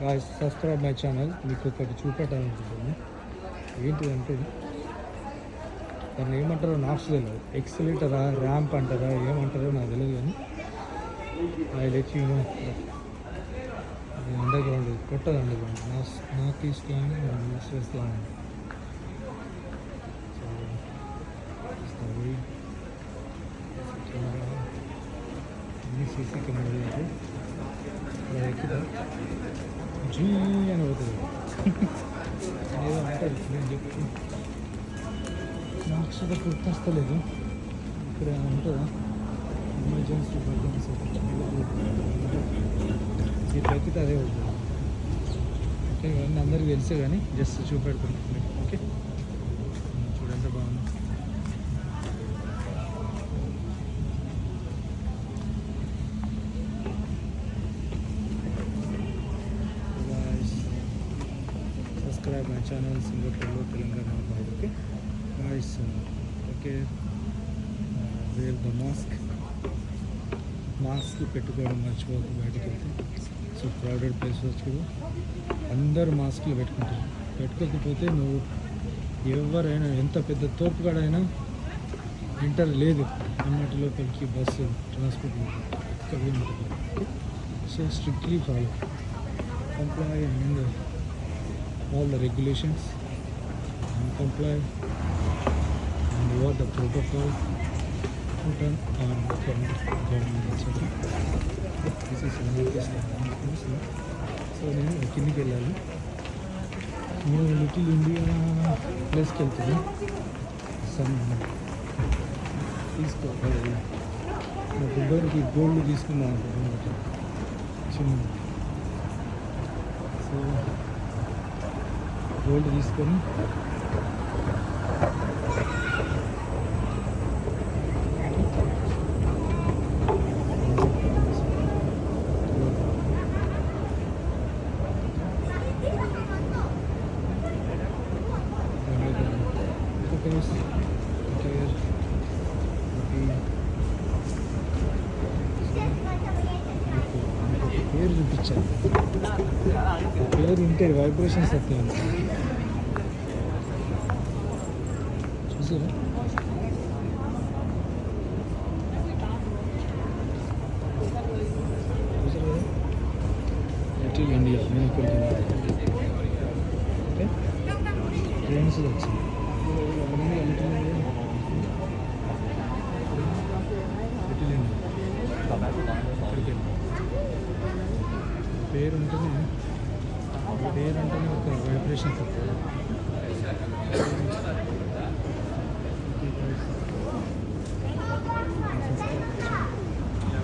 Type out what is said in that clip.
Guys subscribe my channel. మీకు ఒకటి చూపెట్టాలనుకుంటుంది. ఏంటిదంటే దాన్ని ఏమంటారో నాకు తెలియదు. ఎక్సలేటరా ర్యాంప్ అంటారా ఏమంటారో నాకు తెలియదు. కానీ I let you know. Underground కొట్టదు. Underground north east long east west long. CC camera అయితే ఎక్కువ జీ అని పోతుంది. ఏదో అంటారు నేను చెప్పి నాకు కూడా గుర్తొస్తలేదు. ఇక్కడ ఉంటుందా ఎమర్జెన్సీ బటన్స్ సీట్లు ఎక్కితే అదే అవుతుంది. ఓకే ఇవన్నీ అందరికీ తెలిసే కానీ జస్ట్ చూపెడుతున్నాను. ఓకే చూడండి బాగుంది. సబ్స్క్రైబ్ మై ఛానల్ సింగపూర్లో తెలంగాణ అబ్బాయి. Okay guys okay where the mask పెట్టుకోవడం మర్చిపోవద్దు బయటకు వెళ్తే. సో క్రౌడెడ్ ప్లేస్ వచ్చి అందరూ మాస్క్లు పెట్టుకుంటారు. పెట్టుకోకపోతే నువ్వు ఎవరైనా ఎంత పెద్ద తోపుగాడైనా ఎంటర్ లేదు అన్నటి లోపలికి బస్సు ట్రాన్స్పోర్ట్ ఉంటుంది. So strictly follow comply and all the regulations and comply and what the protocol put on government. Okay, this is one of the steps. So నేను కిందికి వెళ్ళాలి. నేను లిటిల్ ఇండియా ప్లేస్కి వెళ్తాను. సమ్ తీసుకోవాలి. నా దగ్గరికి గోల్డ్ తీసుకున్నాను అనుకుంటున్నాను చిన్న. సో గోల్డ్ తీసుకొని పేరు చూపించాను. పేరు ఉంటే వైబ్రేషన్స్ వస్తాయి. చూసారా లిటిల్ ఇండియా. నేను ఇక్కడికి ఓకే ట్రైన్స్ వచ్చింది. లిటిల్ ఇండియా ఇక్కడికి పేరు ఉంటేనే ఒక వైబ్రేషన్స్ వస్తాయి.